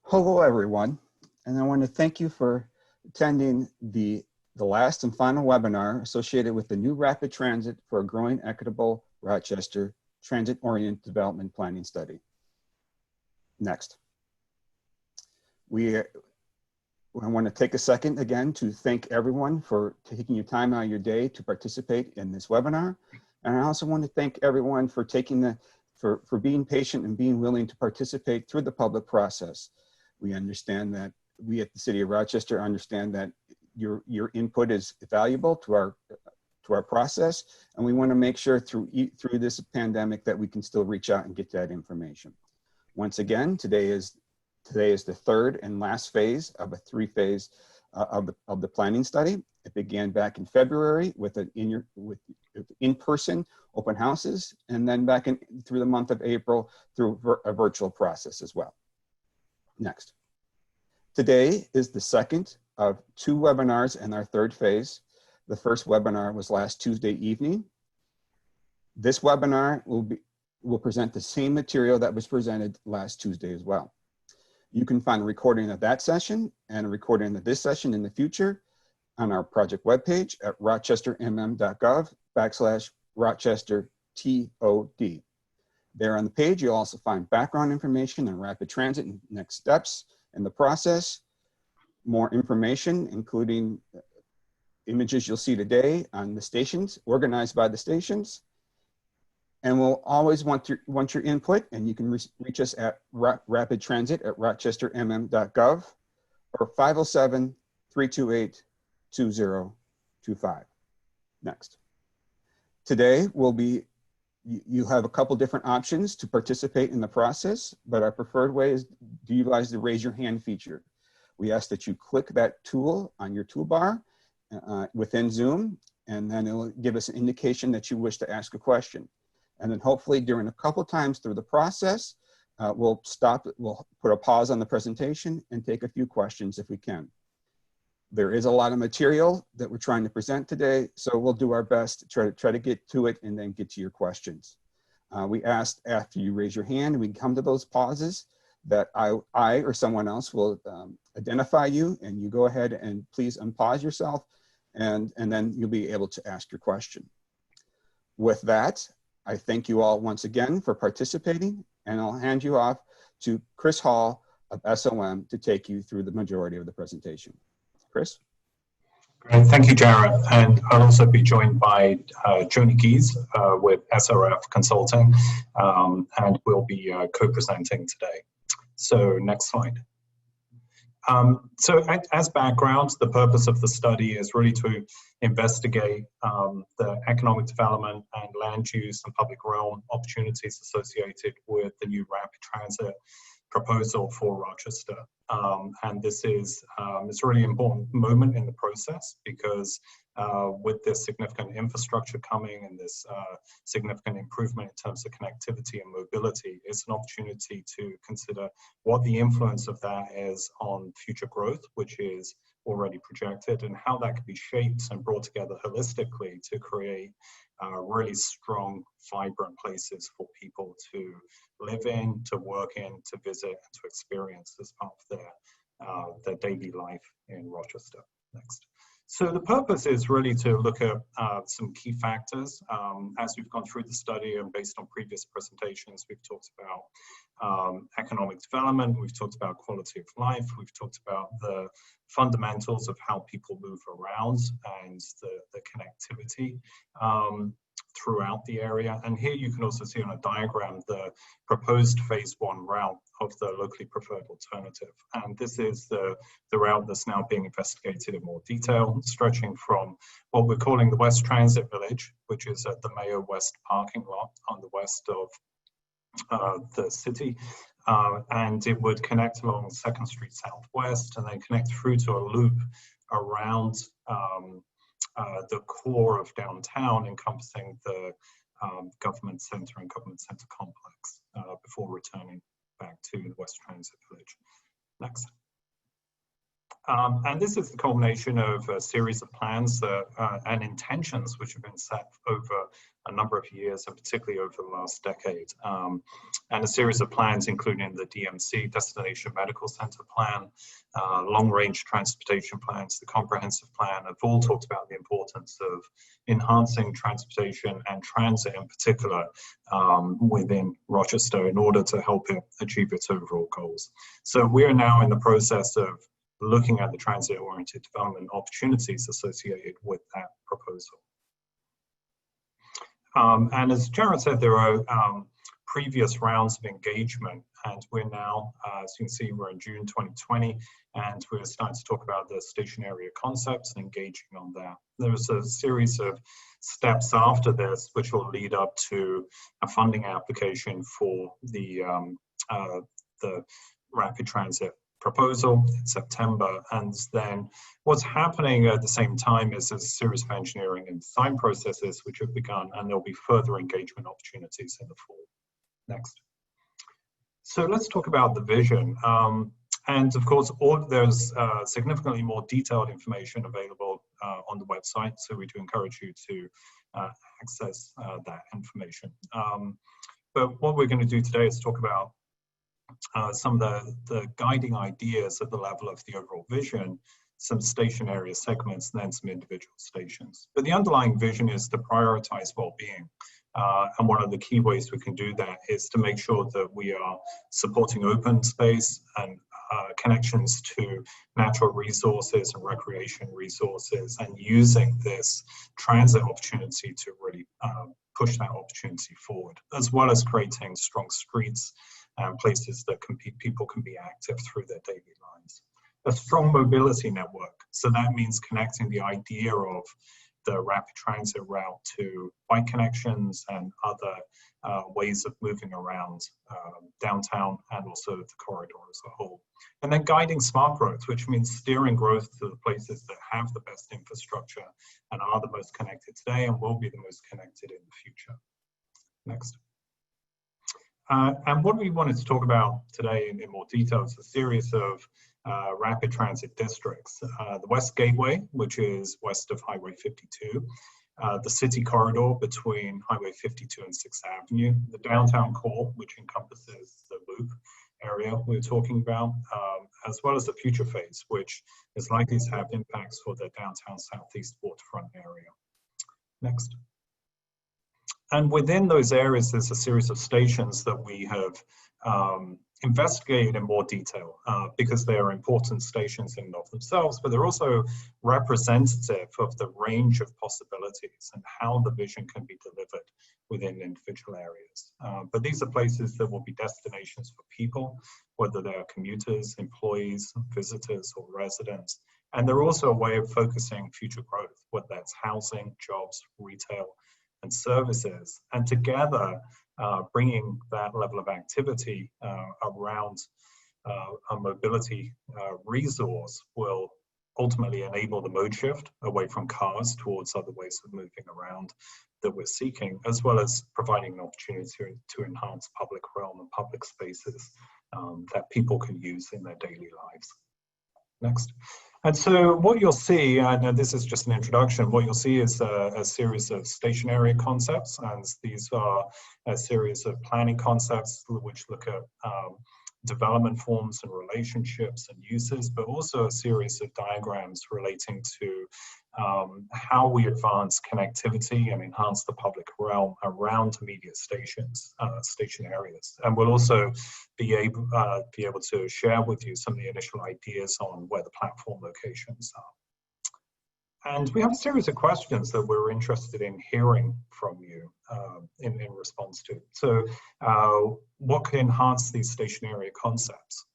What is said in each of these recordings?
Hello, everyone, and I want to thank you for attending the last and final webinar associated with the new Rapid Transit for a Growing Equitable Rochester Transit-Oriented Development Planning Study. Next. I want to take a second again to thank everyone for taking your time out of your day to participate in this webinar. And I also want to thank everyone for for being patient and being willing to participate through the public process. We understand that we at the City of Rochester understand that your input is valuable to our process, and we want to make sure through this pandemic that we can still reach out and get that information. Once again, today is the third and last phase of a three-phase of the planning study. It began back in February with in-person open houses, and then through the month of April through a virtual process as well. Next. Today is the second of two webinars in our third phase. The first webinar was last Tuesday evening. This webinar will present the same material that was presented last Tuesday as well. You can find a recording of that session and a recording of this session in the future on our project webpage at rochestermm.gov/Rochester TOD. There on the page, you'll also find background information on rapid transit and next steps in the process, more information, including images you'll see today on the stations, organized by the stations. And we'll always want your input, and you can reach us at rapidtransit@rochestermm.gov or 507-328-2025. Next. Today you have a couple different options to participate in the process, but our preferred way is to utilize the raise your hand feature. We ask that you click that tool on your toolbar within Zoom, and then it'll give us an indication that you wish to ask a question. And then hopefully during a couple times through the process, we'll put a pause on the presentation and take a few questions if we can. There is a lot of material that we're trying to present today, so we'll do our best to try to get to it and then get to your questions. We asked after you raise your hand and we come to those pauses that I or someone else will identify you, and you go ahead and please unpause yourself, and then you'll be able to ask your question. With that, I thank you all once again for participating, and I'll hand you off to Chris Hall of SOM to take you through the majority of the presentation. Chris? Great, thank you, Jared. And I'll also be joined by Joni Gies with SRF Consulting, and we'll be co-presenting today. So next slide. So as background, the purpose of the study is really to investigate the economic development and land use and public realm opportunities associated with the new rapid transit proposal for Rochester. And this is it's a really important moment in the process because with this significant infrastructure coming and this significant improvement in terms of connectivity and mobility, it's an opportunity to consider what the influence of that is on future growth, which is already projected, and how that can be shaped and brought together holistically to create really strong, vibrant places for people to live in, to work in, to visit, and to experience as part of their daily life in Rochester. Next. So the purpose is really to look at some key factors. As we've gone through the study and based on previous presentations, we've talked about economic development, we've talked about quality of life, we've talked about the fundamentals of how people move around and the connectivity throughout the area. And here you can also see on a diagram the proposed phase 1 route of the locally preferred alternative. And this is the route that's now being investigated in more detail, stretching from what we're calling the West Transit Village, which is at the Mayo West parking lot on the west of the city. And it would connect along 2nd Street Southwest and then connect through to a loop around the core of downtown, encompassing the government center and government center complex before returning back to the West Transit Village. Next. And this is the culmination of a series of plans and intentions which have been set over a number of years, and particularly over the last decade. And a series of plans, including the DMC, Destination Medical Center Plan, long-range transportation plans, the comprehensive plan, have all talked about the importance of enhancing transportation and transit in particular within Rochester in order to help it achieve its overall goals. So we are now in the process of looking at the transit-oriented development opportunities associated with that proposal. And as Jared said, there are previous rounds of engagement, and we're now, as you can see, we're in June 2020, and we're starting to talk about the station area concepts and engaging on that. There's a series of steps after this, which will lead up to a funding application for the rapid transit proposal in September. And then what's happening at the same time is a series of engineering and design processes which have begun, and there'll be further engagement opportunities in the fall. Next. So let's talk about the vision. And of course, there's significantly more detailed information available on the website, so we do encourage you to access that information. But what we're going to do today is talk about some of the guiding ideas at the level of the overall vision, some station area segments, and then some individual stations. But the underlying vision is to prioritize well-being. And one of the key ways we can do that is to make sure that we are supporting open space and connections to natural resources and recreation resources, and using this transit opportunity to really push that opportunity forward, as well as creating strong streets and places that people can be active through their daily lives. A strong mobility network. So that means connecting the idea of the rapid transit route to bike connections and other ways of moving around downtown and also the corridor as a whole. And then guiding smart growth, which means steering growth to the places that have the best infrastructure and are the most connected today and will be the most connected in the future. Next. And what we wanted to talk about today in more detail is a series of rapid transit districts. The West Gateway, which is west of Highway 52, the city corridor between Highway 52 and 6th Avenue, the downtown core, which encompasses the loop area we're talking about, as well as the future phase, which is likely to have impacts for the downtown southeast waterfront area. Next. And within those areas, there's a series of stations that we have investigated in more detail because they are important stations in and of themselves, but they're also representative of the range of possibilities and how the vision can be delivered within individual areas. But these are places that will be destinations for people, whether they are commuters, employees, visitors, or residents. And they're also a way of focusing future growth, whether that's housing, jobs, retail, and services, and together bringing that level of activity around a mobility resource will ultimately enable the mode shift away from cars towards other ways of moving around that we're seeking, as well as providing an opportunity to enhance public realm and public spaces that people can use in their daily lives. Next. And so what you'll see, and this is just an introduction, what you'll see is a series of station area concepts, and these are a series of planning concepts which look at development forms and relationships and uses, but also a series of diagrams relating to how we advance connectivity and enhance the public realm around immediate stations, station areas. And we'll also be able to share with you some of the initial ideas on where the platform locations are. And we have a series of questions that we're interested in hearing from you in response to. So what can enhance these station area concepts?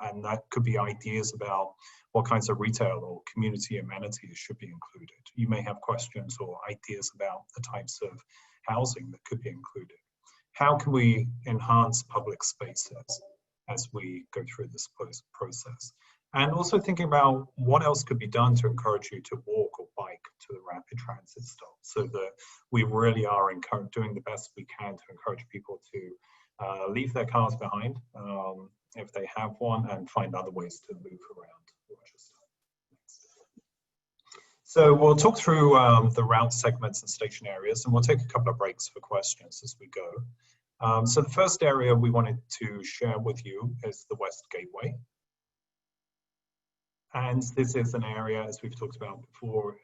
And that could be ideas about what kinds of retail or community amenities should be included. You may have questions or ideas about the types of housing that could be included. How can we enhance public spaces as we go through this process? And also thinking about what else could be done to encourage you to walk or bike to the rapid transit stop, so that we really are doing the best we can to encourage people to leave their cars behind if they have one, and find other ways to move around Rochester. So we'll talk through the route segments and station areas, and we'll take a couple of breaks for questions as we go. So the first area we wanted to share with you is the West Gateway. And this is an area, as we've talked about before,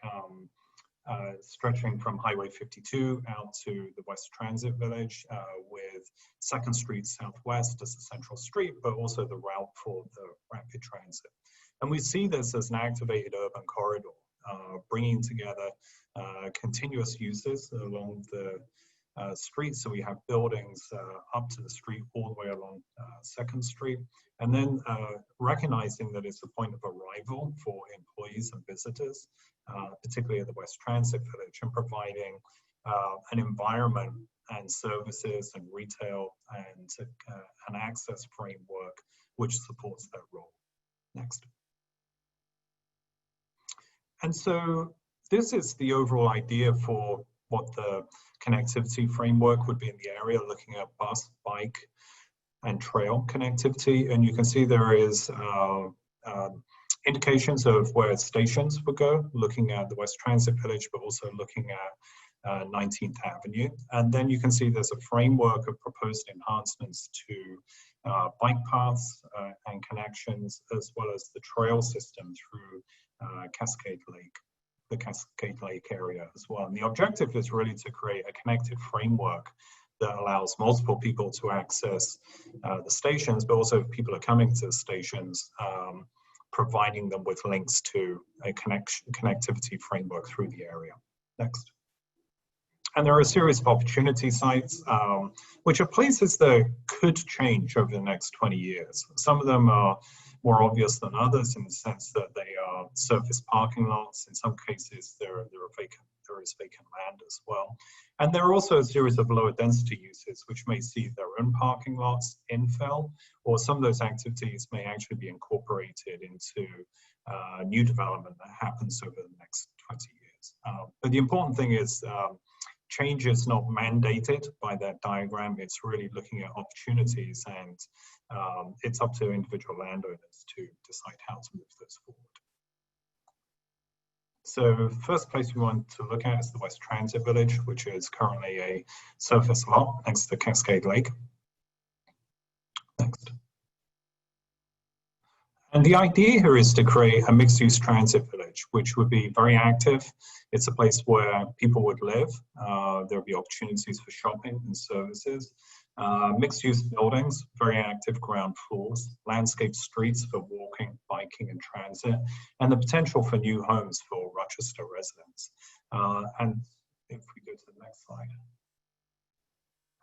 stretching from Highway 52 out to the West Transit Village with 2nd Street Southwest as the central street, but also the route for the rapid transit. And we see this as an activated urban corridor, bringing together continuous uses along the street. So we have buildings up to the street all the way along 2nd Street, and then recognizing that it's a point of arrival for employees and visitors, particularly at the West Transit Village, and providing an environment and services and retail and an access framework which supports that role. Next. And so this is the overall idea for what the connectivity framework would be in the area, looking at bus, bike, and trail connectivity. And you can see there is indications of where stations would go, looking at the West Transit Village, but also looking at 19th Avenue. And then you can see there's a framework of proposed enhancements to bike paths and connections, as well as the trail system through Cascade Lake, the Cascade Lake area as well. And the objective is really to create a connected framework that allows multiple people to access the stations, but also if people are coming to the stations, providing them with links to a connectivity framework through the area. Next. And there are a series of opportunity sites, which are places that could change over the next 20 years. Some of them are more obvious than others in the sense that they are surface parking lots. In some cases, there is vacant land as well. And there are also a series of lower density uses which may see their own parking lots infill, or some of those activities may actually be incorporated into new development that happens over the next 20 years. But the important thing is change is not mandated by that diagram. It's really looking at opportunities, and it's up to individual landowners to decide how to move those forward. So first place we want to look at is the West Transit Village, which is currently a surface lot next to Cascade Lake. Next. And the idea here is to create a mixed-use transit village, which would be very active. It's a place where people would live. There would be opportunities for shopping and services. Mixed-use buildings, very active ground floors, landscape streets for walking, biking, and transit, and the potential for new homes for Rochester residents. And if we go to the next slide.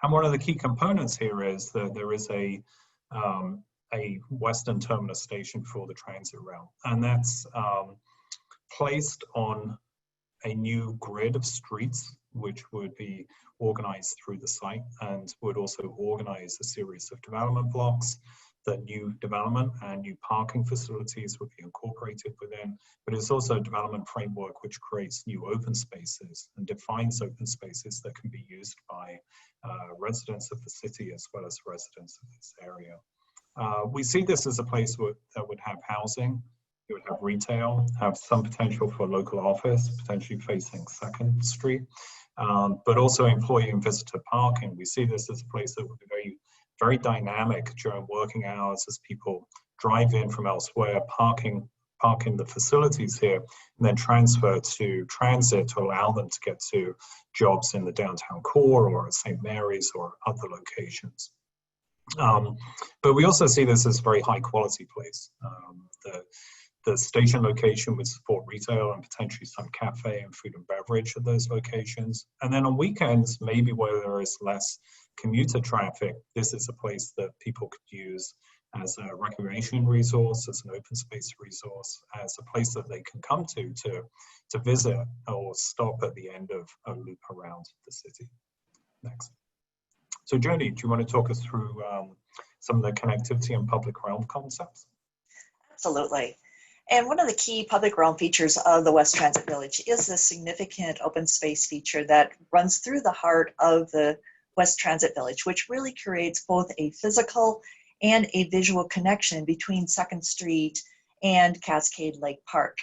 And one of the key components here is that there is a western terminus station for the transit route, and that's placed on a new grid of streets which would be organized through the site and would also organize a series of development blocks. The new development and new parking facilities would be incorporated within, but it's also a development framework which creates new open spaces and defines open spaces that can be used by residents of the city as well as residents of this area. We see this as a place that would have housing, it would have retail, have some potential for local office, potentially facing 2nd Street, but also employee and visitor parking. We see this as a place that would be very, very dynamic during working hours as people drive in from elsewhere, park in the facilities here, and then transfer to transit to allow them to get to jobs in the downtown core or at St. Mary's or other locations. But we also see this as a very high quality place. The station location would support retail and potentially some cafe and food and beverage at those locations. And then on weekends, maybe where there is less commuter traffic, this is a place that people could use as a recreation resource, as an open space resource, as a place that they can come to visit or stop at the end of a loop around the city. Next. So Jody, do you want to talk us through some of the connectivity and public realm concepts? Absolutely. And one of the key public realm features of the West Transit Village is the significant open space feature that runs through the heart of the West Transit Village, which really creates both a physical and a visual connection between 2nd Street and Cascade Lake Park.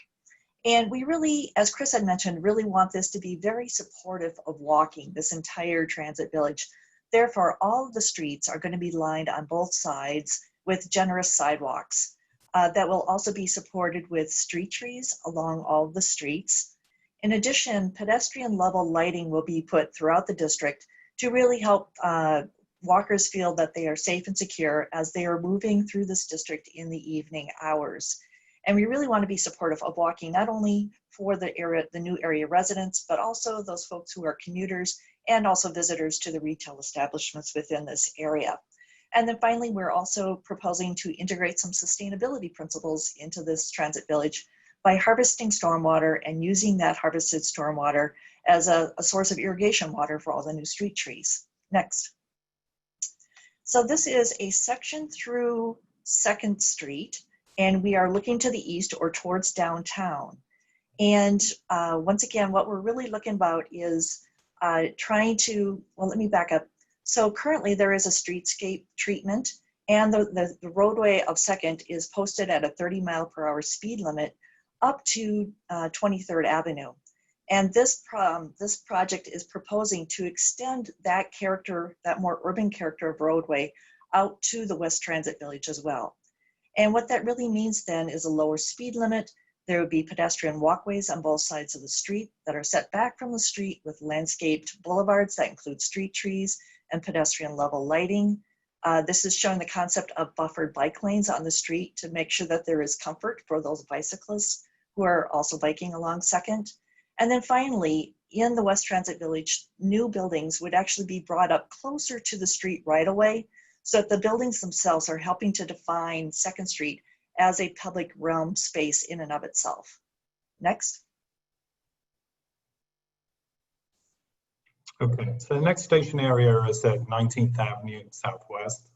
And we really, as Chris had mentioned, really want this to be very supportive of walking, this entire transit village. Therefore, all of the streets are going to be lined on both sides with generous sidewalks that will also be supported with street trees along all of the streets. In addition, pedestrian level lighting will be put throughout the district to really help walkers feel that they are safe and secure as they are moving through this district in the evening hours. And we really want to be supportive of walking, not only for the new area residents, but also those folks who are commuters and also visitors to the retail establishments within this area. And then finally, we're also proposing to integrate some sustainability principles into this transit village by harvesting stormwater and using that harvested stormwater as a source of irrigation water for all the new street trees. Next. So this is a section through 2nd Street, and we are looking to the east or towards downtown. And once again, what we're really looking about is trying to, well, let me back up. So currently there is a streetscape treatment, and the roadway of 2nd is posted at a 30-mile-per-hour speed limit up to 23rd Avenue. And this project is proposing to extend that character, that more urban character of roadway, out to the West Transit Village as well. And what that really means then is a lower speed limit. There would be pedestrian walkways on both sides of the street that are set back from the street with landscaped boulevards that include street trees and pedestrian level lighting. This is showing the concept of buffered bike lanes on the street to make sure that there is comfort for those bicyclists who are also biking along 2nd. And then finally, in the West Transit Village, new buildings would actually be brought up closer to the street right away, so that the buildings themselves are helping to define 2nd Street as a public realm space in and of itself. Next. Okay, so the next station area is at 19th Avenue Southwest.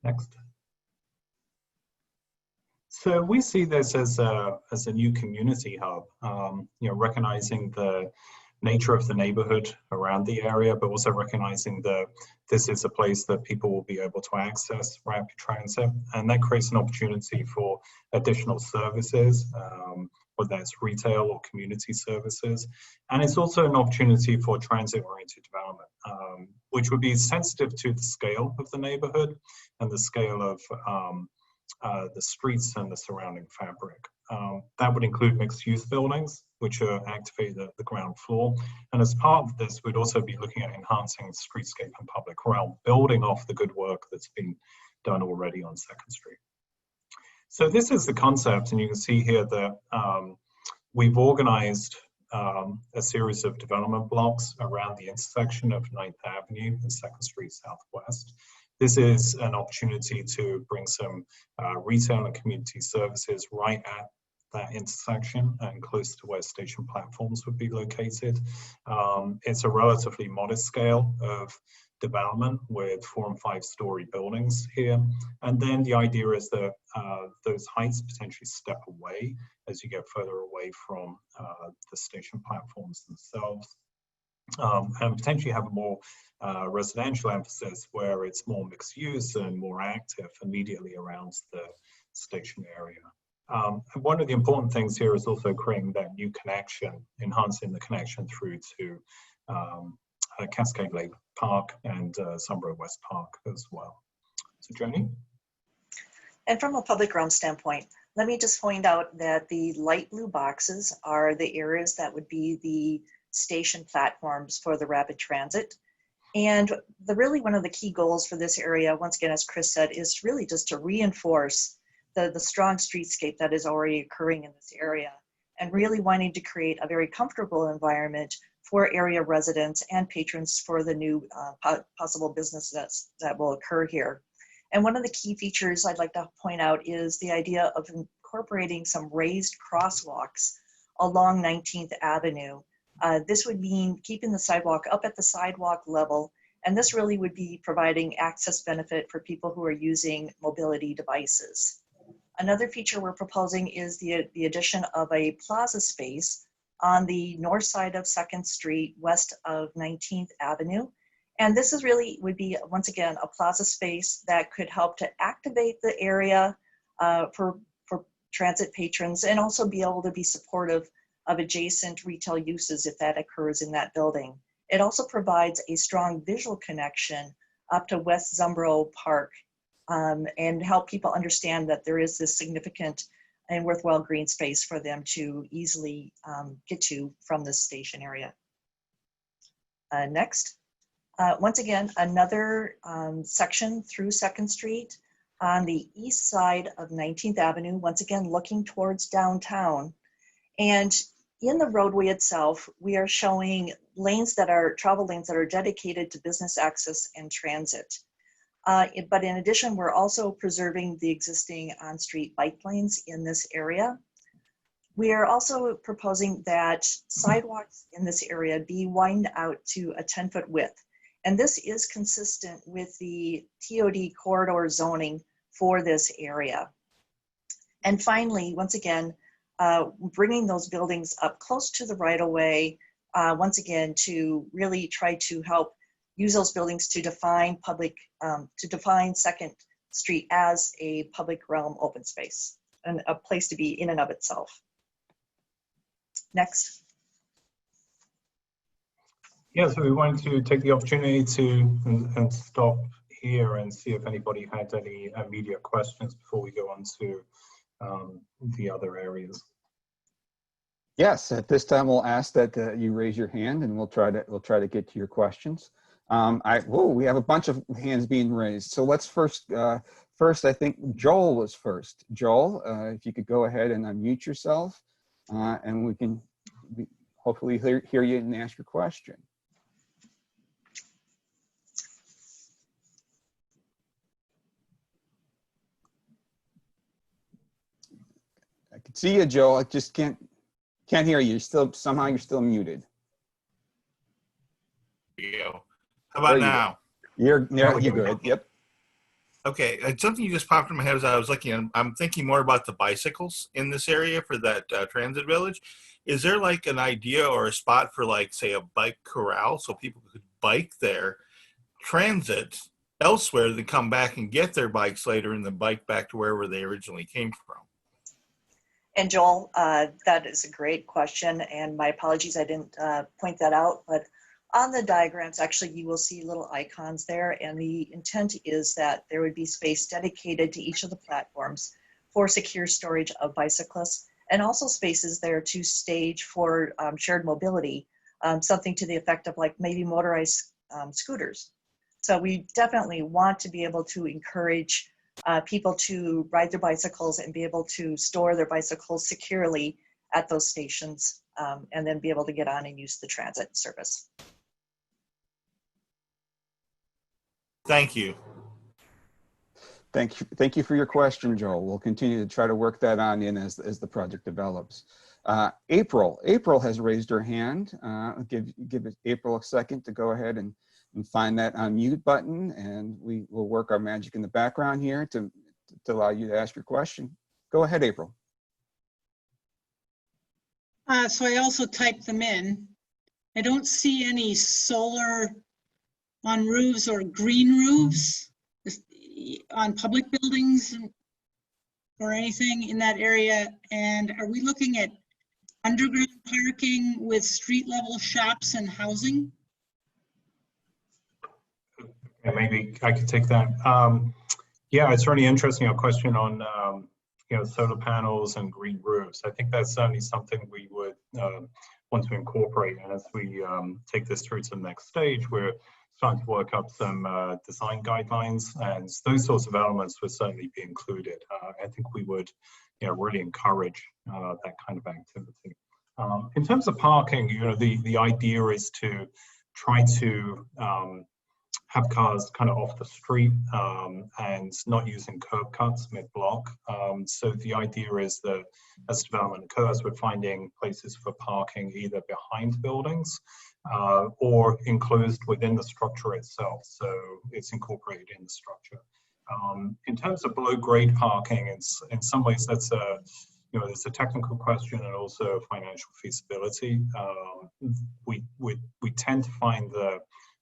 Next. So we see this as a new community hub, recognizing the nature of the neighborhood around the area, but also recognizing that this is a place that people will be able to access rapid transit, and that creates an opportunity for additional services, whether that's retail or community services. And it's also an opportunity for transit-oriented development, which would be sensitive to the scale of the neighborhood and the scale of the streets and the surrounding fabric. That would include mixed-use buildings, which are activated at the ground floor. And as part of this, we'd also be looking at enhancing streetscape and public realm, building off the good work that's been done already on 2nd Street. So this is the concept, and you can see here that we've organized a series of development blocks around the intersection of 9th Avenue and 2nd Street Southwest. This is an opportunity to bring some retail and community services right at that intersection and close to where station platforms would be located. It's a relatively modest scale of development with 4- and 5-story buildings here. And then the idea is that those heights potentially step away as you get further away from the station platforms themselves. And potentially have a more residential emphasis where it's more mixed use and more active immediately around the station area. And one of the important things here is also creating that new connection, enhancing the connection through to Cascade Lake Park and Sunbury West Park as well. So Joni? And from a public realm standpoint, let me just point out that the light blue boxes are the areas that would be the station platforms for the rapid transit. And really one of the key goals for this area, once again, as Chris said, is really just to reinforce the strong streetscape that is already occurring in this area, and really wanting to create a very comfortable environment for area residents and patrons for the new possible businesses that will occur here. And one of the key features I'd like to point out is the idea of incorporating some raised crosswalks along 19th Avenue. This would mean keeping the sidewalk up at the sidewalk level, and this really would be providing access benefit for people who are using mobility devices. Another feature we're proposing is the addition of a plaza space on the north side of 2nd Street, west of 19th Avenue. And this is really would be, once again, a plaza space that could help to activate the area for transit patrons and also be able to be supportive of adjacent retail uses if that occurs in that building. It also provides a strong visual connection up to West Zumbro Park and help people understand that there is this significant and worthwhile green space for them to easily get to from this station area. Next. Once again, another section through 2nd Street on the east side of 19th Avenue, once again looking towards downtown. And in the roadway itself, we are showing lanes that are travel lanes that are dedicated to business access and transit. But in addition, we're also preserving the existing on-street bike lanes in this area. We are also proposing that sidewalks in this area be widened out to a 10-foot width. And this is consistent with the TOD corridor zoning for this area. And finally, once again, bringing those buildings up close to the right-of-way, once again, to really try to help use those buildings to define define 2nd Street as a public realm open space and a place to be in and of itself. Next. Yeah, so we wanted to take the opportunity to and stop here and see if anybody had any immediate questions before we go on to the other areas. Yes, at this time we'll ask that you raise your hand, and we'll try to get to your questions. We have a bunch of hands being raised. So let's first I think Joel was first. Joel, if you could go ahead and unmute yourself, and we can hopefully hear you and ask your question. I can see you, Joel. I just can't hear you. Somehow you're still muted. There you go. How about now? You're good. Yep. Okay, something just popped in my head as I was looking. I'm thinking more about the bicycles in this area for that transit village. Is there like an idea or a spot for, like, say, a bike corral so people could bike there, transit elsewhere, then come back and get their bikes later and then bike back to wherever they originally came from? And Joel, that is a great question, and my apologies I didn't point that out, but on the diagrams, actually, you will see little icons there, and the intent is that there would be space dedicated to each of the platforms for secure storage of bicyclists, and also spaces there to stage for shared mobility, something to the effect of like maybe motorized scooters. So we definitely want to be able to encourage people to ride their bicycles and be able to store their bicycles securely at those stations, and then be able to get on and use the transit service. Thank you. Thank you for your question, Joel. We'll continue to try to work that on in as the project develops. April has raised her hand. Give April a second to go ahead and find that unmute button, and we will work our magic in the background here to allow you to ask your question. Go ahead, April. So I also typed them in. I don't see any solar on roofs or green roofs on public buildings or anything in that area. And are we looking at underground parking with street level shops and housing? Yeah, maybe I could take that. Yeah, it's really interesting, your question on solar panels and green roofs. I think that's certainly something we would want to incorporate. And as we take this through to the next stage, we're starting to work up some design guidelines, and those sorts of elements would certainly be included. I think we would really encourage that kind of activity. In terms of parking, the idea is to try to have cars kind of off the street and not using curb cuts mid-block. So the idea is that as development occurs, we're finding places for parking either behind buildings or enclosed within the structure itself. So it's incorporated in the structure. In terms of below-grade parking, in some ways that's it's a technical question and also financial feasibility. We tend to find that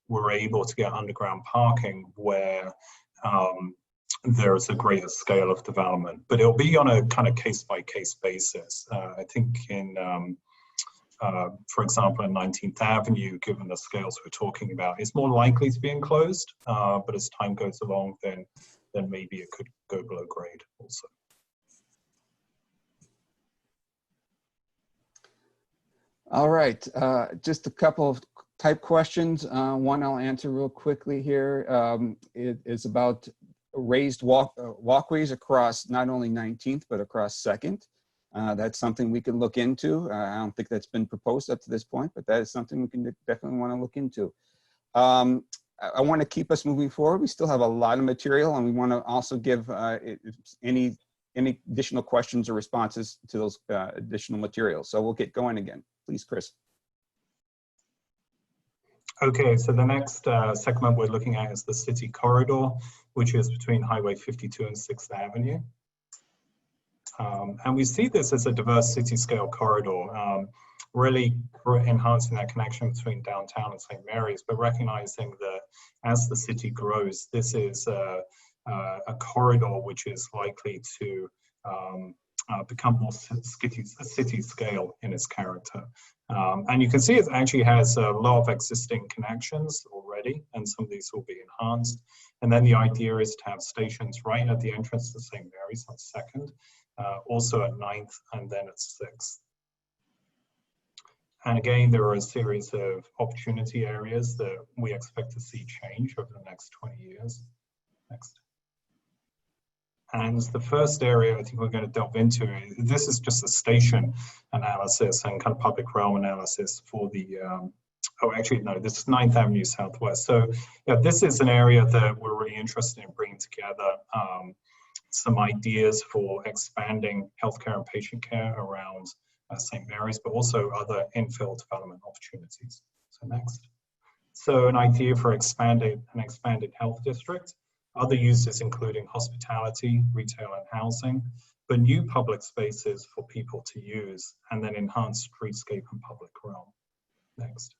we're able to get underground parking where there's a greater scale of development, but it'll be on a kind of case-by-case basis. I think for example, in 19th Avenue, given the scales we're talking about, it's more likely to be enclosed, but as time goes along, then maybe it could go below grade also. All right, just a couple of type questions. One I'll answer real quickly here. It is about raised walkways across not only 19th, but across 2nd. That's something we can look into. I don't think that's been proposed up to this point, but that is something we can definitely want to look into. I want to keep us moving forward. We still have a lot of material, and we want to also give any additional questions or responses to those additional materials. So we'll get going again. Please, Chris. Okay, so the next segment we're looking at is the city corridor, which is between Highway 52 and 6th Avenue. And we see this as a diverse city scale corridor, really enhancing that connection between downtown and St. Mary's, but recognizing that as the city grows, this is a corridor which is likely to become more city scale in its character. And you can see it actually has a lot of existing connections already, and some of these will be enhanced. And then the idea is to have stations right at the entrance to St. Mary's on 2nd, also at 9th, and then at 6th. And again, there are a series of opportunity areas that we expect to see change over the next 20 years. Next. And the first area I think we're going to delve into, this is just a station analysis and kind of public realm analysis for the, oh, actually, no, this is 9th Avenue Southwest. So yeah, this is an area that we're really interested in bringing together some ideas for expanding healthcare and patient care around St. Mary's, but also other infill development opportunities. So next. So an idea for an expanded health district. Other uses including hospitality, retail and housing, but new public spaces for people to use, and then enhanced streetscape and public realm. Next.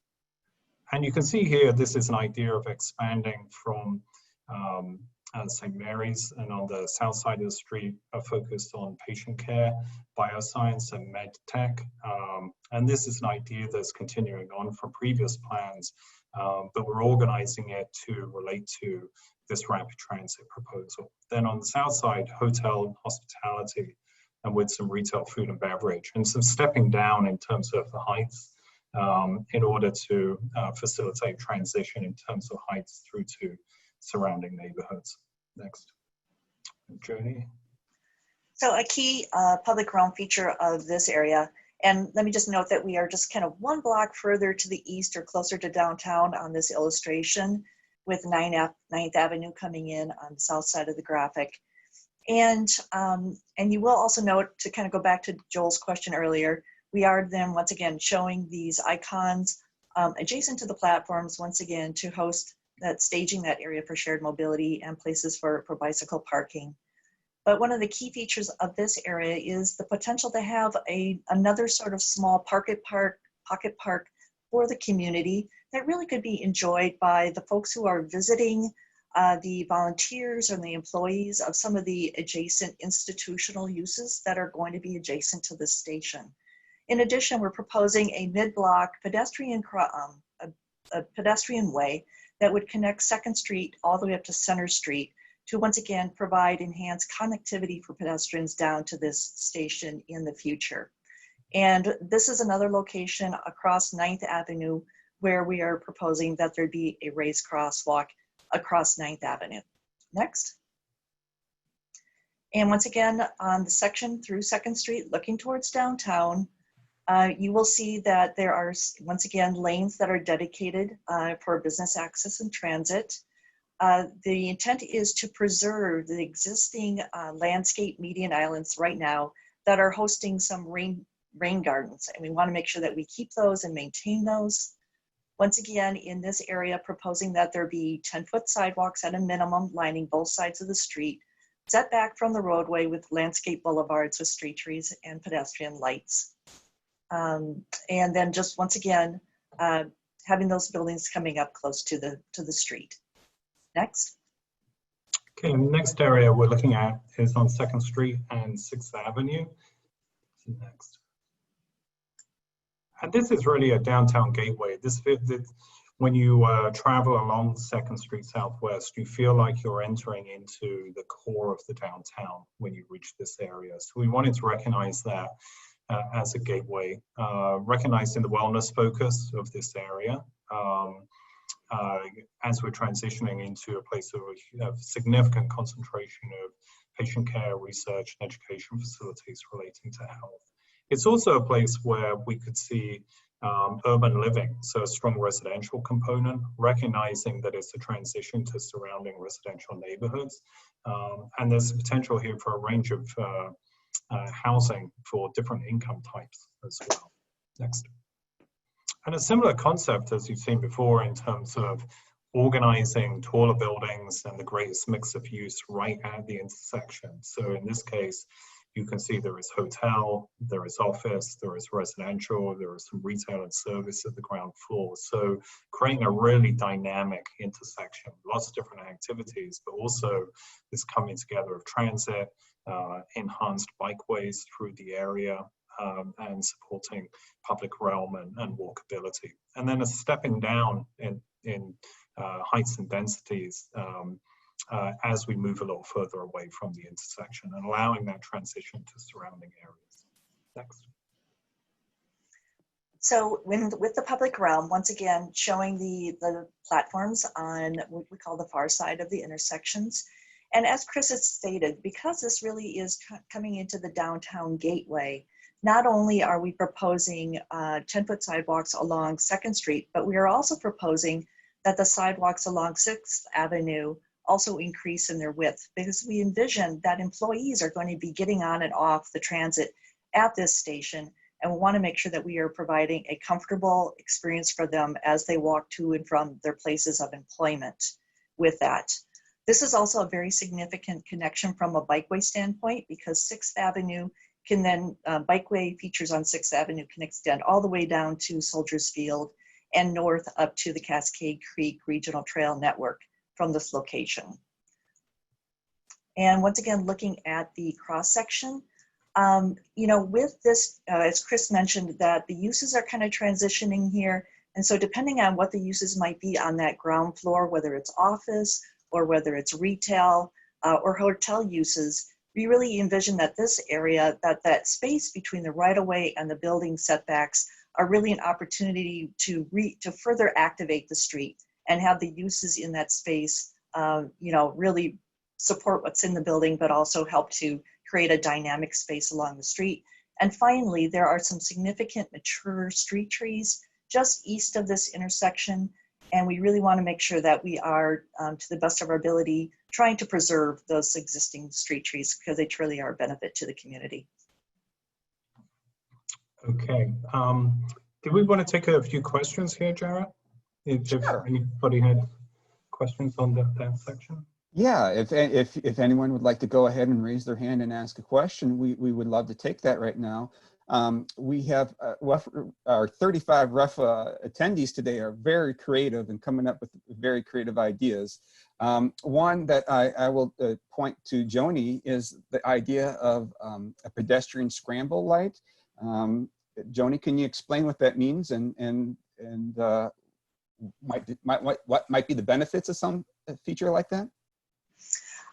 And you can see here, this is an idea of expanding from St. Mary's, and on the south side of the street are focused on patient care, bioscience and med tech. And this is an idea that's continuing on from previous plans, but we're organizing it to relate to this rapid transit proposal. Then on the south side, hotel and hospitality, and with some retail food and beverage, and some stepping down in terms of the heights in order to facilitate transition in terms of heights through to surrounding neighborhoods. Next. Joni. So a key public realm feature of this area, and let me just note that we are just kind of one block further to the east or closer to downtown on this illustration, with 9th Avenue coming in on the south side of the graphic. And you will also note, to kind of go back to Joel's question earlier, we are then once again showing these icons adjacent to the platforms once again to host that staging that area for shared mobility and places for bicycle parking. But one of the key features of this area is the potential to have another sort of small pocket park for the community that really could be enjoyed by the folks who are visiting, the volunteers and the employees of some of the adjacent institutional uses that are going to be adjacent to this station. In addition, we're proposing a mid-block pedestrian way that would connect 2nd Street all the way up to Center Street to once again provide enhanced connectivity for pedestrians down to this station in the future. And this is another location across 9th Avenue where we are proposing that there be a raised crosswalk across 9th Avenue. Next. And once again, on the section through 2nd Street looking towards downtown, you will see that there are, once again, lanes that are dedicated for business access and transit. The intent is to preserve the existing landscape median islands right now that are hosting some rain gardens, and we want to make sure that we keep those and maintain those. Once again, in this area, proposing that there be 10-foot sidewalks at a minimum lining both sides of the street, set back from the roadway with landscape boulevards with street trees and pedestrian lights. And then just once again, having those buildings coming up close to the street. Next. Okay, next area we're looking at is on 2nd Street and 6th Avenue. Next. And this is really a downtown gateway. When you travel along 2nd Street Southwest, you feel like you're entering into the core of the downtown when you reach this area. So we wanted to recognize that as a gateway, recognizing the wellness focus of this area. As we're transitioning into a place of significant concentration of patient care, research, and education facilities relating to health. It's also a place where we could see urban living, so a strong residential component, recognizing that it's a transition to surrounding residential neighborhoods. And there's potential here for a range of housing for different income types as well. Next. And a similar concept as you've seen before in terms of organizing taller buildings and the greatest mix of use right at the intersection. So in this case, you can see there is hotel, there is office, there is residential, there is some retail and service at the ground floor. So creating a really dynamic intersection, lots of different activities, but also this coming together of transit, enhanced bikeways through the area, and supporting public realm and walkability. And then a stepping down in heights and densities as we move a little further away from the intersection and allowing that transition to surrounding areas. Next. So with the public realm, once again, showing the platforms on what we call the far side of the intersections. And as Chris has stated, because this really is coming into the downtown gateway, not only are we proposing 10-foot sidewalks along 2nd Street, but we are also proposing that the sidewalks along 6th Avenue also increase in their width, because we envision that employees are going to be getting on and off the transit at this station, and we want to make sure that we are providing a comfortable experience for them as they walk to and from their places of employment with that. This is also a very significant connection from a bikeway standpoint, because 6th Avenue can then, bikeway features on 6th Avenue can extend all the way down to Soldiers Field and north up to the Cascade Creek Regional Trail Network from this location. And once again, looking at the cross section, with this, as Chris mentioned, that the uses are kind of transitioning here. And so depending on what the uses might be on that ground floor, whether it's office or whether it's retail or hotel uses, we really envision that this area, that space between the right-of-way and the building setbacks are really an opportunity to further activate the street and have the uses in that space, really support what's in the building, but also help to create a dynamic space along the street. And finally, there are some significant mature street trees just east of this intersection. And we really want to make sure that we are, to the best of our ability, trying to preserve those existing street trees because they truly are a benefit to the community. Okay. Do we want to take a few questions here, Jarrett? If anybody had questions on that section? Yeah, if anyone would like to go ahead and raise their hand and ask a question, we would love to take that right now. We have our 35 rough attendees today are very creative and coming up with very creative ideas. One that I will point to Joni is the idea of a pedestrian scramble light. Joni, can you explain what that means and what might be the benefits of some feature like that?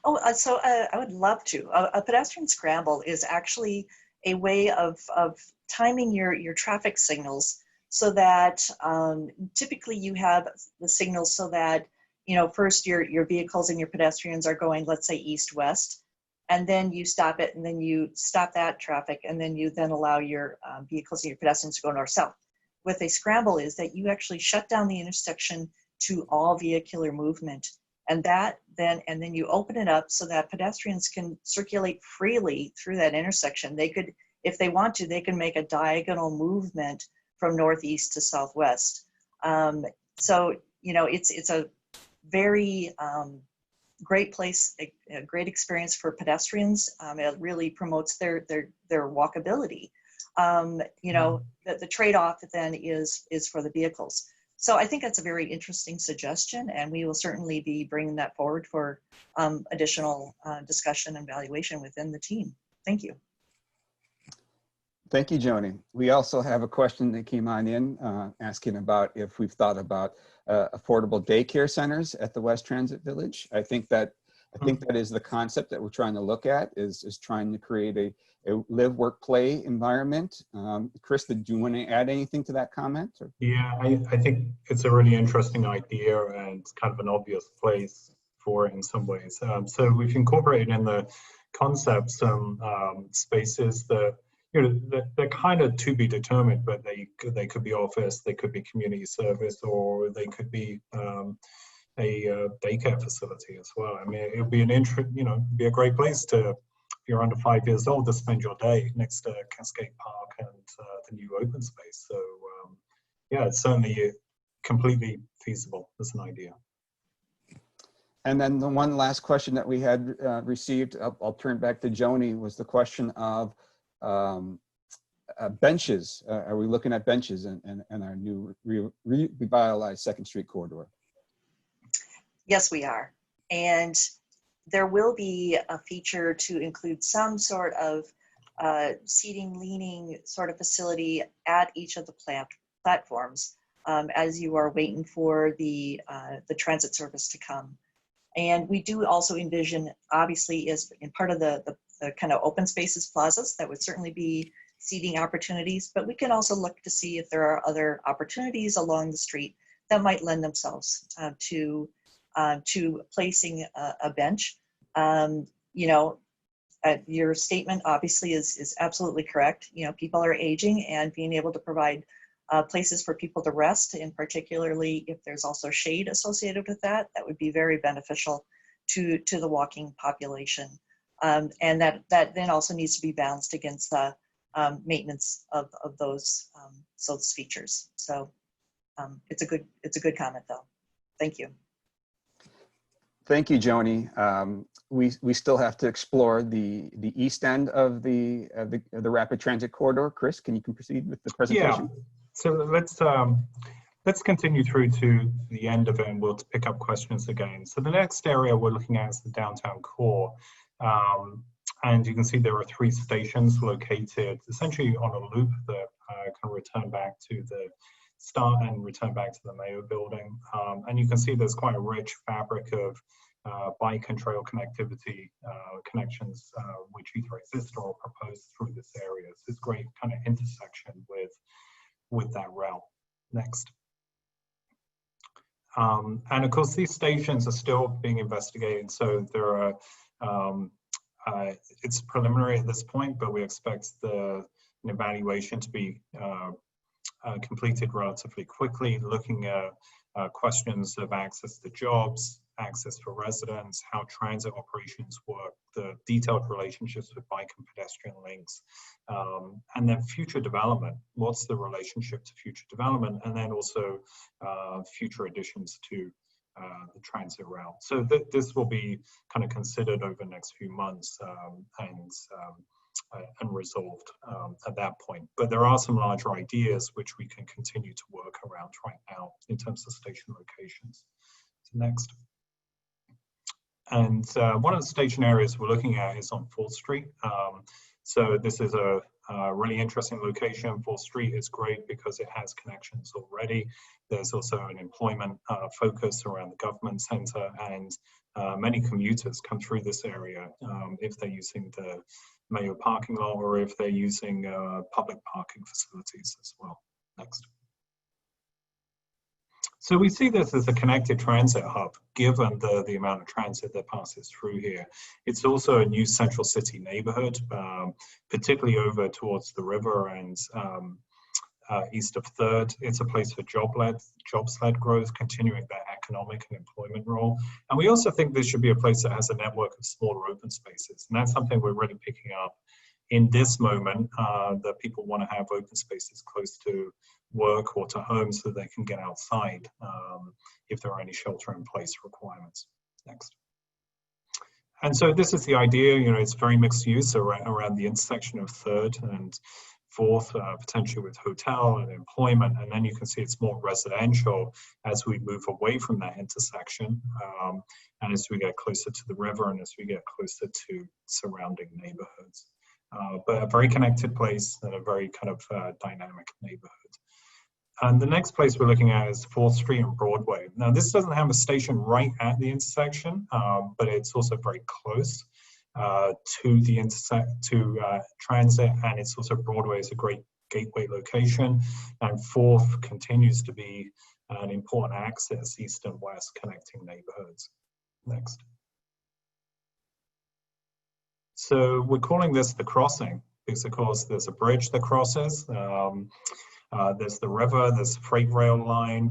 Oh, so I would love to. A pedestrian scramble is actually a way of timing your traffic signals so that typically you have the signals so that, first your vehicles and your pedestrians are going, let's say, east-west, and then you stop it, and then you stop that traffic, and then you then allow your vehicles and your pedestrians to go north-south. With a scramble is that you actually shut down the intersection to all vehicular movement. And then you open it up so that pedestrians can circulate freely through that intersection. They could, if they want to, they can make a diagonal movement from northeast to southwest. So, it's a very great place, a great experience for pedestrians. It really promotes their walkability. The trade-off then is for the vehicles. So I think that's a very interesting suggestion, and we will certainly be bringing that forward for additional discussion and evaluation within the team. Thank you. Thank you, Joni. We also have a question that came on in asking about if we've thought about affordable daycare centers at the West Transit Village. I think that is the concept that we're trying to look at, is trying to create a live, work, play environment. Chris, did you want to add anything to that comment? Or? Yeah, I think it's a really interesting idea and kind of an obvious place for it in some ways. So we've incorporated in the concept some spaces that, you know, they're kind of to be determined, but they could be office, they could be community service, or they could be a daycare facility as well. I mean, it would be be a great place to, if you're under 5 years old, to spend your day next to Cascade Park and the new open space. So yeah, it's certainly completely feasible as an idea. And then the one last question that we had received, I'll turn back to Joni, was the question of benches. Are we looking at benches in our new revitalized Second Street corridor? Yes, we are. And there will be a feature to include some sort of seating, leaning sort of facility at each of the platforms as you are waiting for the transit service to come. And we do also envision, obviously, as in part of the kind of open spaces plazas, that would certainly be seating opportunities, but we can also look to see if there are other opportunities along the street that might lend themselves to placing a bench. You know, your statement obviously is absolutely correct. You know, people are aging, and being able to provide places for people to rest, and particularly if there's also shade associated with that, that would be very beneficial to the walking population. And that then also needs to be balanced against the maintenance of those features. So it's a good comment, though. Thank you. Thank you, Joni. We still have to explore the east end of the rapid transit corridor. Chris, can you proceed with the presentation? Yeah. So let's continue through to the end of it, and we'll pick up questions again. So the next area we're looking at is the downtown core. And you can see there are 3 stations located essentially on a loop that can return back to the start and return back to the Mayo building. And you can see there's quite a rich fabric of bike and trail connectivity connections which either exist or are proposed through this area. So it's a great kind of intersection with that route. Next. And of course, these stations are still being investigated. So there are, it's preliminary at this point, but we expect an evaluation to be completed relatively quickly, looking at questions of access to jobs, access for residents, how transit operations work, the detailed relationships with bike and pedestrian links, and then future development. What's the relationship to future development? And then also future additions to the transit route. So this will be kind of considered over the next few months and resolved at that point. But there are some larger ideas which we can continue to work around right now in terms of station locations. So next. And one of the station areas we're looking at is on 4th Street. So this is a really interesting location. 4th Street is great because it has connections already. There's also an employment focus around the government center, and many commuters come through this area if they're using the Mayo parking lot or if they're using public parking facilities as well. Next. So we see this as a connected transit hub, given the amount of transit that passes through here. It's also a new central city neighborhood, particularly over towards the river and east of 3rd. It's a place for jobs-led growth, continuing that economic and employment role. And we also think this should be a place that has a network of smaller open spaces. And that's something we're really picking up in this moment, that people want to have open spaces close to work or to home so they can get outside if there are any shelter-in-place requirements. Next. And so this is the idea, you know, it's very mixed use around the intersection of 3rd and Fourth, potentially with hotel and employment, and then you can see it's more residential as we move away from that intersection, and as we get closer to the river and as we get closer to surrounding neighborhoods. But a very connected place and a very kind of dynamic neighborhood. And the next place we're looking at is 4th Street and Broadway. Now, this doesn't have a station right at the intersection, but it's also very close to the transit, and it's also Broadway is a great gateway location, and 4th continues to be an important access east and west connecting neighborhoods. Next. So we're calling this the crossing because, of course, there's a bridge that crosses. There's the river, there's a freight rail line,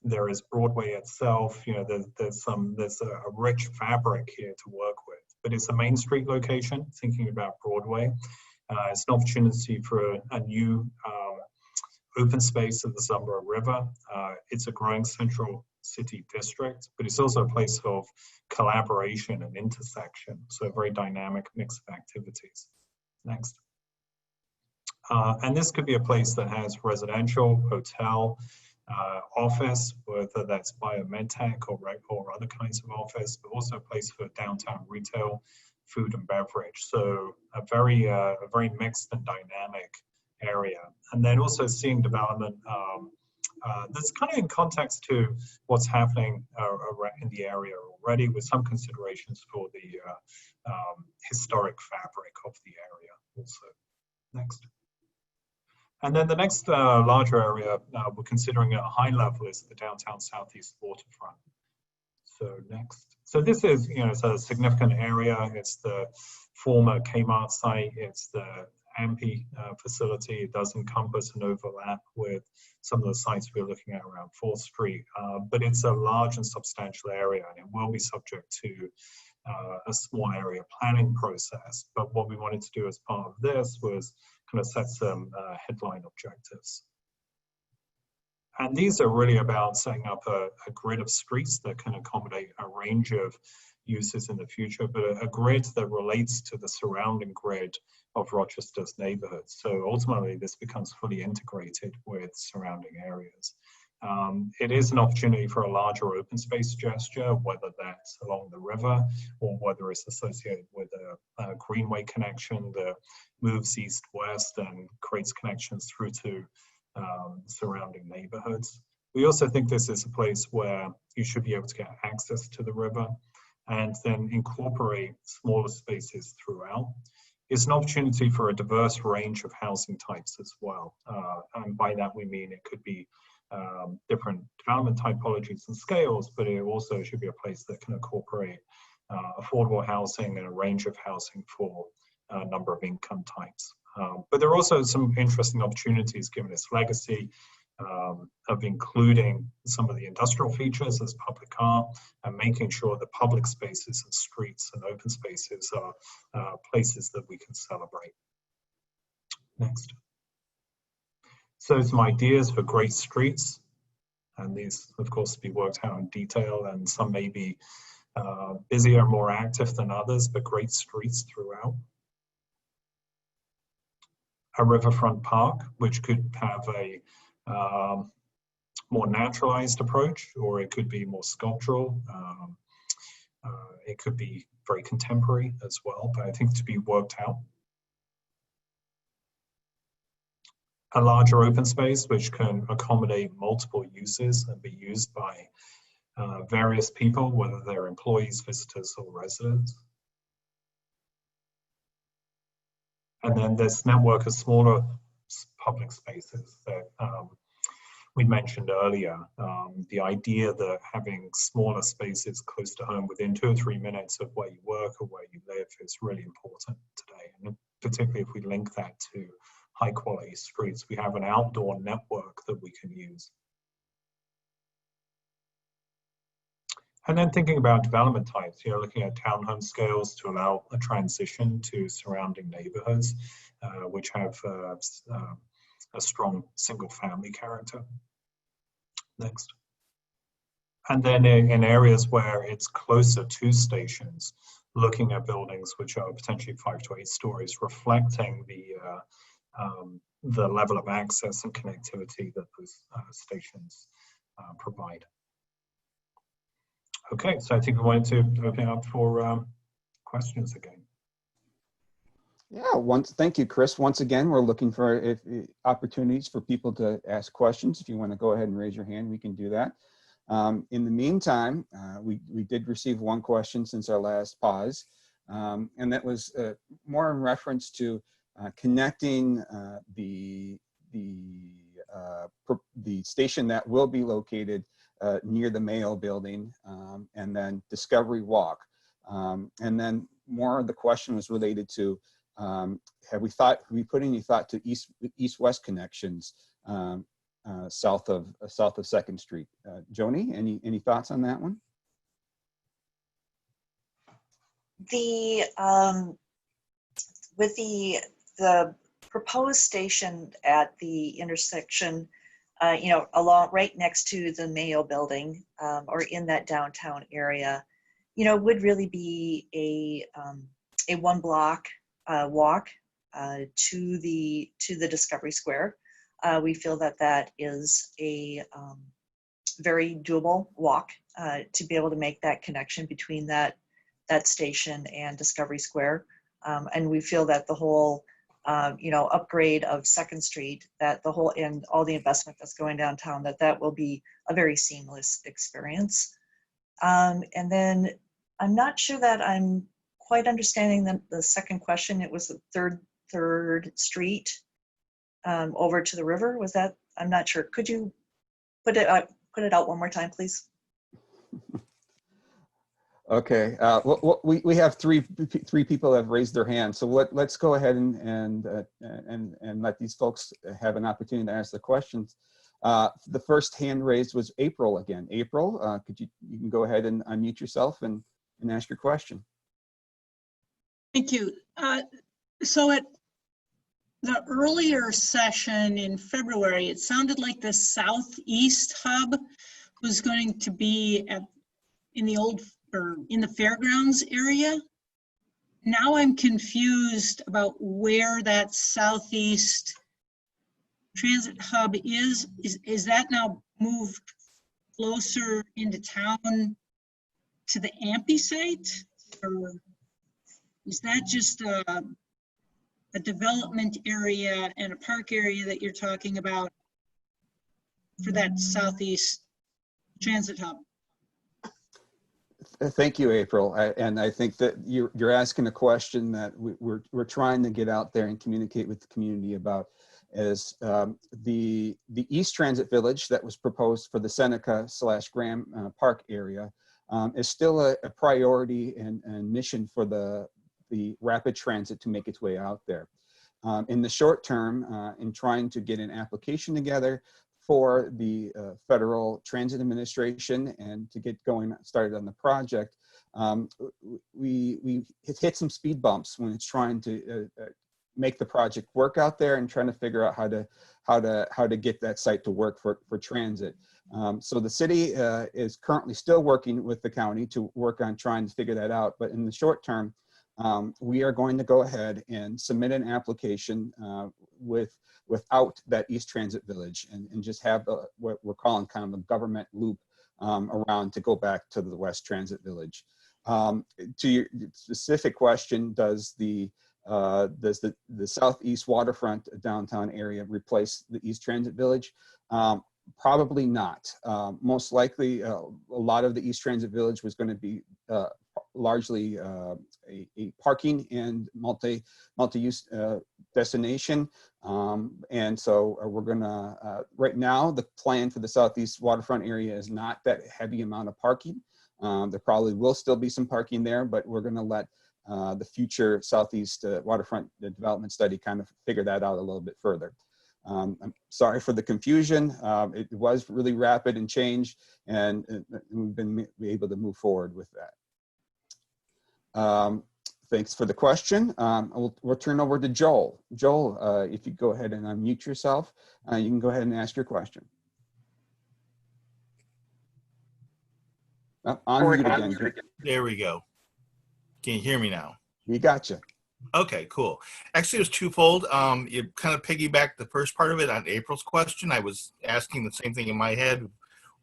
there is Broadway itself. You know, there's a rich fabric here to work with. But it's a Main Street location, thinking about Broadway. It's an opportunity for a new open space at the Zumbro River. It's a growing central city district, but it's also a place of collaboration and intersection. So a very dynamic mix of activities. Next. And this could be a place that has residential, hotel, office, whether that's biomedtech or other kinds of office, but also a place for downtown retail, food and beverage. So a very mixed and dynamic area. And then also seeing development that's kind of in context to what's happening in the area already, with some considerations for the historic fabric of the area also. Next. And then the next larger area we're considering at a high level is the downtown southeast waterfront. So next. So this is, you know, it's a significant area. It's the former Kmart site. It's the AMPI facility. It does encompass and overlap with some of the sites we're looking at around 4th Street. But it's a large and substantial area, and it will be subject to a small area planning process. But what we wanted to do as part of this was kind of set some headline objectives. And these are really about setting up a grid of streets that can accommodate a range of uses in the future, but a grid that relates to the surrounding grid of Rochester's neighborhoods. So ultimately, this becomes fully integrated with surrounding areas. It is an opportunity for a larger open space gesture, whether that's along the river or whether it's associated with a greenway connection that moves east-west and creates connections through to surrounding neighborhoods. We also think this is a place where you should be able to get access to the river and then incorporate smaller spaces throughout. It's an opportunity for a diverse range of housing types as well. And by that we mean it could be different development typologies and scales, but it also should be a place that can incorporate affordable housing and a range of housing for a number of income types. But there are also some interesting opportunities given its legacy of including some of the industrial features as public art and making sure that public spaces and streets and open spaces are places that we can celebrate. Next. So some ideas for great streets, and these of course to be worked out in detail, and some may be busier, more active than others, but great streets throughout. A riverfront park, which could have a more naturalized approach, or it could be more sculptural. It could be very contemporary as well, but I think to be worked out. A larger open space which can accommodate multiple uses and be used by various people, whether they're employees, visitors, or residents. And then this network of smaller public spaces that we mentioned earlier. The idea that having smaller spaces close to home within 2 or 3 minutes of where you work or where you live is really important today. And particularly if we link that to high quality streets, we have an outdoor network that we can use. And then thinking about development types, you know, looking at townhome scales to allow a transition to surrounding neighborhoods, which have a strong single family character. Next. And then in areas where it's closer to stations, looking at buildings which are potentially 5 to 8 stories, reflecting the the level of access and connectivity that those stations provide. Okay, so I think we wanted to open it up for questions again. Yeah, thank you, Chris. Once again, we're looking for opportunities for people to ask questions. If you want to go ahead and raise your hand, we can do that. In the meantime, we did receive one question since our last pause, and that was more in reference to connecting the station that will be located near the Mayo building, and then Discovery Walk. And then more of the question was related to have we put any thought to east-west connections south of 2nd Street? Joni, any thoughts on that one? With the proposed station at the intersection, along right next to the Mayo building, or in that downtown area, would really be a 1 block walk to the Discovery Square. We feel that is a very doable walk to be able to make that connection between that station and Discovery Square. And we feel that the whole upgrade of 2nd Street, and all the investment that's going downtown, that will be a very seamless experience. And then I'm not sure that I'm quite understanding the second question. It was the third street over to the river. Was that? I'm not sure. Could you put it out one more time, please? Okay. Well, we have three people that have raised their hands. So let's go ahead and let these folks have an opportunity to ask the questions. The first hand raised was April again. April, you can go ahead and unmute yourself and ask your question. Thank you. So at the earlier session in February, it sounded like the southeast hub was going to be in the fairgrounds area. Now I'm confused about where that southeast transit hub is. Is that now moved closer into town to the Ampey site? Or is that just a development area and a park area that you're talking about for that southeast transit hub? Thank you, April. And I think that you're asking a question that we're trying to get out there and communicate with the community about, is the East Transit Village that was proposed for the Seneca/Graham Park area is still a priority and mission for the rapid transit to make its way out there. In the short term, in trying to get an application together for the Federal Transit Administration and to get started on the project, we hit some speed bumps when it's trying to make the project work out there and trying to figure out how to get that site to work for transit. So the city is currently still working with the county to work on trying to figure that out. But in the short term, we are going to go ahead and submit an application without that East Transit Village and just have what we're calling kind of a government loop around to go back to the West Transit Village. To your specific question, does the southeast waterfront downtown area replace the East Transit Village? Probably not. Most likely, a lot of the East Transit Village was going to be largely a parking and multi-use destination. And so we're gonna, right now, the plan for the southeast waterfront area is not that heavy amount of parking. There probably will still be some parking there, but we're gonna let the future southeast waterfront development study kind of figure that out a little bit further. I'm sorry for the confusion. It was really rapid and change, and we've been able to move forward with that. Thanks for the question. We'll turn over to Joel. Joel, if you go ahead and unmute yourself, you can go ahead and ask your question. Unmute again. There we go. Can you hear me now? We got you. Okay, cool. Actually, it was twofold. You kind of piggybacked the first part of it on April's question. I was asking the same thing in my head,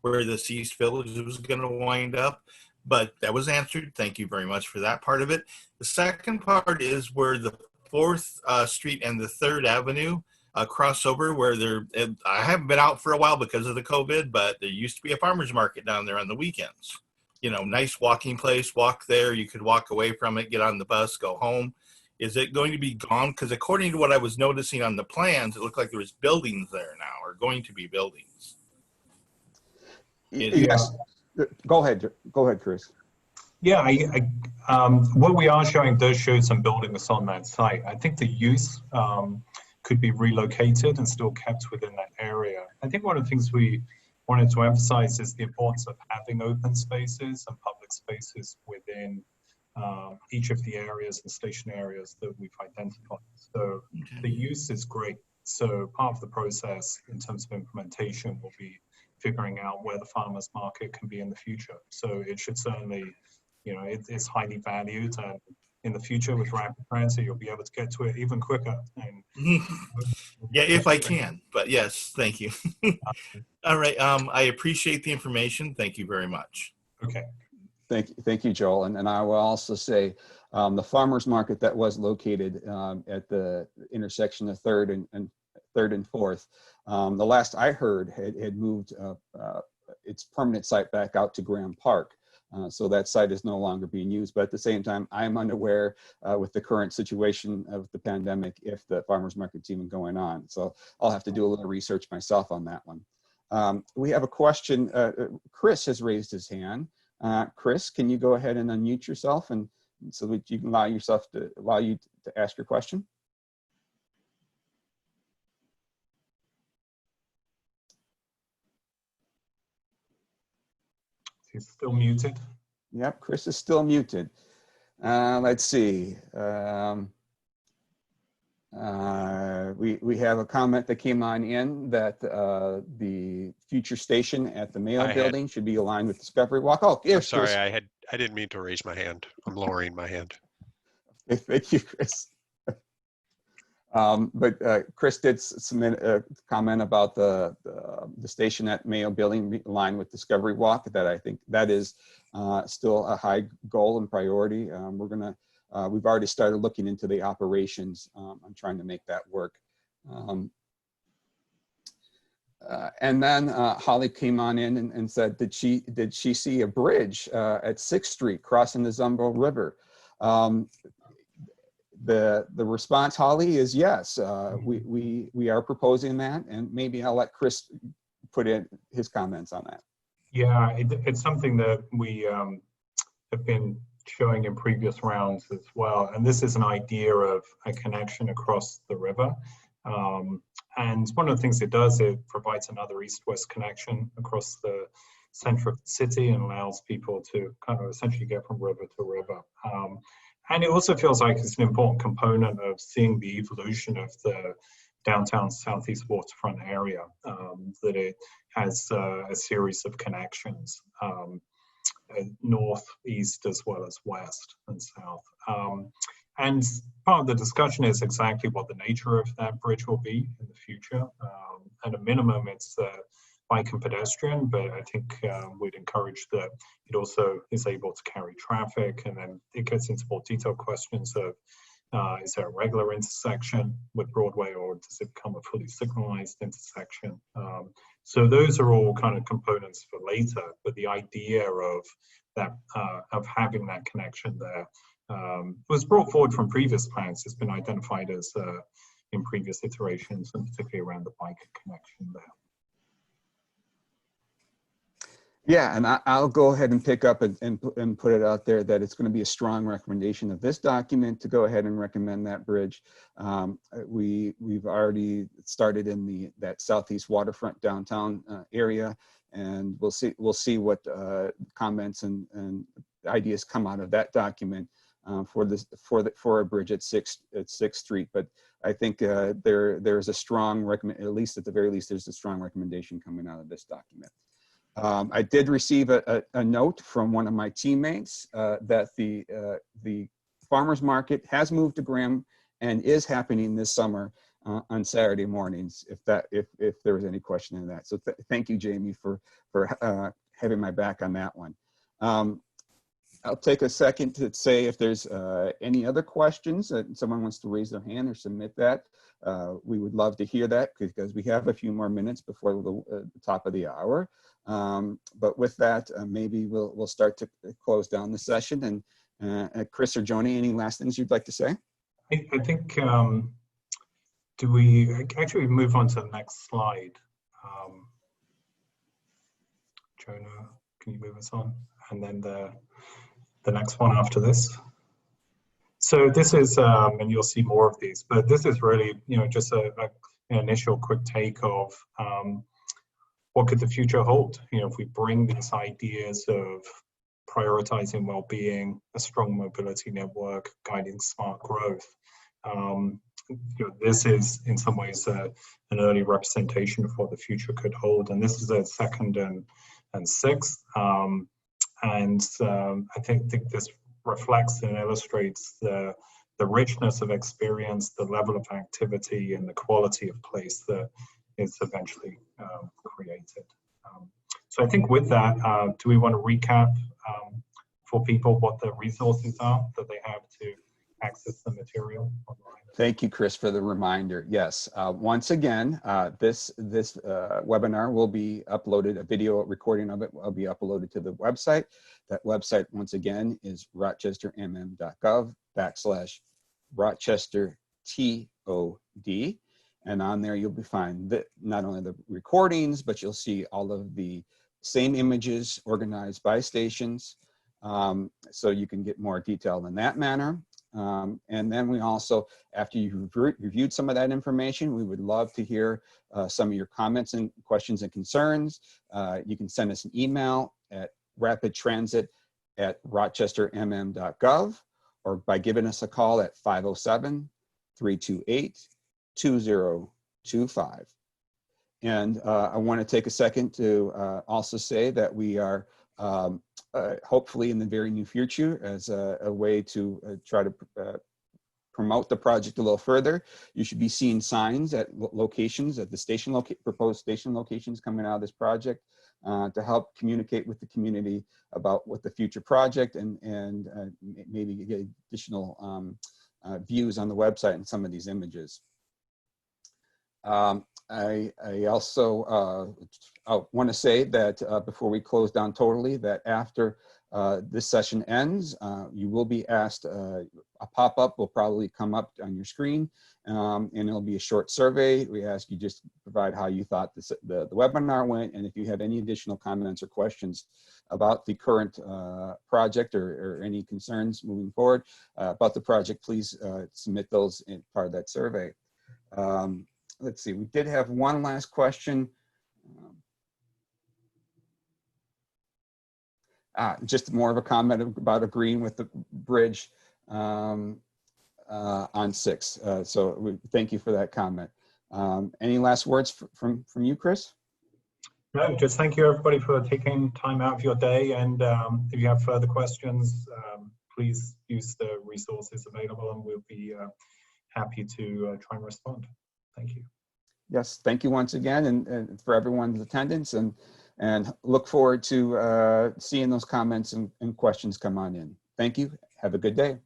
where this East Village was going to wind up, but that was answered. Thank you very much for that part of it. The second part is where the 4th Street and the 3rd Avenue crossover, where I haven't been out for a while because of the COVID, but there used to be a farmer's market down there on the weekends. You know, nice walking place, walk there. You could walk away from it, get on the bus, go home. Is it going to be gone? Because according to what I was noticing on the plans, it looked like there was buildings there now, or going to be buildings. Yes. Go ahead, Chris. Yeah, what we are showing does show some buildings on that site. I think the use could be relocated and still kept within that area. I think one of the things we wanted to emphasize is the importance of having open spaces and public spaces within each of the areas and station areas that we've identified. So the use is great. So part of the process in terms of implementation will be figuring out where the farmers market can be in the future. So it should certainly, you know, it's highly valued, and in the future with rapid transit, you'll be able to get to it even quicker. And, yeah, if I can, but yes, thank you. All right, I appreciate the information. Thank you very much. Okay. Thank you, Joel. And I will also say the farmers market that was located at the intersection of 3rd and 4th, the last I heard had moved its permanent site back out to Graham Park. So that site is no longer being used. But at the same time, I'm unaware with the current situation of the pandemic if the farmers market's even going on. So I'll have to do a little research myself on that one. We have a question. Chris has raised his hand. Chris, can you go ahead and unmute yourself and so that you can allow you to ask your question? He's still muted. Yep, Chris is still muted. Let's see. We have a comment that came on in that the future station at the Mayo building should be aligned with Discovery Walk. Oh, yes, I'm sorry, Chris. I didn't mean to raise my hand. I'm lowering my hand. Thank you, Chris. But Chris did submit a comment about the station at Mayo building aligned with Discovery Walk. That I think that is still a high goal and priority. We've already started looking into the operations on trying to make that work. And then Holly came on in and said, did she see a bridge at 6th Street crossing the Zumbo River? The response, Holly, is yes. We are proposing that, and maybe I'll let Chris put in his comments on that. Yeah, it's something that we have been showing in previous rounds as well. And this is an idea of a connection across the river. And one of the things it does, it provides another east-west connection across the center of the city and allows people to kind of essentially get from river to river. And it also feels like it's an important component of seeing the evolution of the downtown southeast waterfront area, that it has a series of connections, north, east, as well as west and south. And part of the discussion is exactly what the nature of that bridge will be in the future. At a minimum, it's bike and pedestrian, but I think we'd encourage that it also is able to carry traffic. And then it gets into more detailed questions of, is there a regular intersection with Broadway, or does it become a fully signalized intersection? So those are all kind of components for later, but the idea of that, of having that connection there was brought forward from previous plans. It's been identified as in previous iterations, and particularly around the bike connection there. Yeah, and I'll go ahead and pick up and put it out there that it's going to be a strong recommendation of this document to go ahead and recommend that bridge. We've already started in that southeast waterfront downtown area, and we'll see what comments and ideas come out of that document for a bridge at 6th Street. But I think there's a strong recommend, at least at the very least, there's a strong recommendation coming out of this document. I did receive a note from one of my teammates that the farmer's market has moved to Graham and is happening this summer on Saturday mornings, if there was any question in that. So thank you, Jamie, for having my back on that one. I'll take a second to say if there's any other questions that someone wants to raise their hand or submit that. We would love to hear that because we have a few more minutes before the top of the hour. But with that, maybe we'll start to close down the session. And Chris or Joni, any last things you'd like to say? I think, do we actually move on to the next slide? Jonah, can you move us on? And then the next one after this. So this is, and you'll see more of these, but this is really, just an initial quick take of what could the future hold? If we bring these ideas of prioritizing well-being, a strong mobility network, guiding smart growth. This is in some ways an early representation of what the future could hold, and this is a second and sixth. I think this reflects and illustrates the richness of experience, the level of activity, and the quality of place that is eventually created. So I think with that, do we want to recap for people what the resources are that they have to access the material online? Thank you, Chris, for the reminder. Yes, once again, this webinar will be uploaded, a video recording of it will be uploaded to the website. That website, once again, is rochestermm.gov/Rochester TOD. And on there, you'll find not only the recordings, but you'll see all of the same images organized by stations. So you can get more detail in that manner. And then we also, after you've reviewed some of that information, we would love to hear some of your comments and questions and concerns. You can send us an email at rapidtransit@rochestermm.gov or by giving us a call at 507-328-2025. And I want to take a second to also say that we are hopefully in the very near future, as a way to try to promote the project a little further, you should be seeing signs at locations, at the station proposed station locations coming out of this project to help communicate with the community about what the future project and maybe get additional views on the website and some of these images. I also want to say that before we close down totally, that after this session ends, you will be asked, a pop-up will probably come up on your screen, and it'll be a short survey. We ask you just provide how you thought the webinar went, and if you have any additional comments or questions about the current project or any concerns moving forward about the project, please submit those in part of that survey. Let's see, we did have one last question. Just more of a comment about agreeing with the bridge on 6. So thank you for that comment. Any last words from you, Chris? No, just thank you everybody for taking time out of your day. And if you have further questions, please use the resources available and we'll be happy to try and respond. Thank you. Yes, thank you once again and for everyone's attendance and look forward to seeing those comments and questions come on in. Thank you. Have a good day.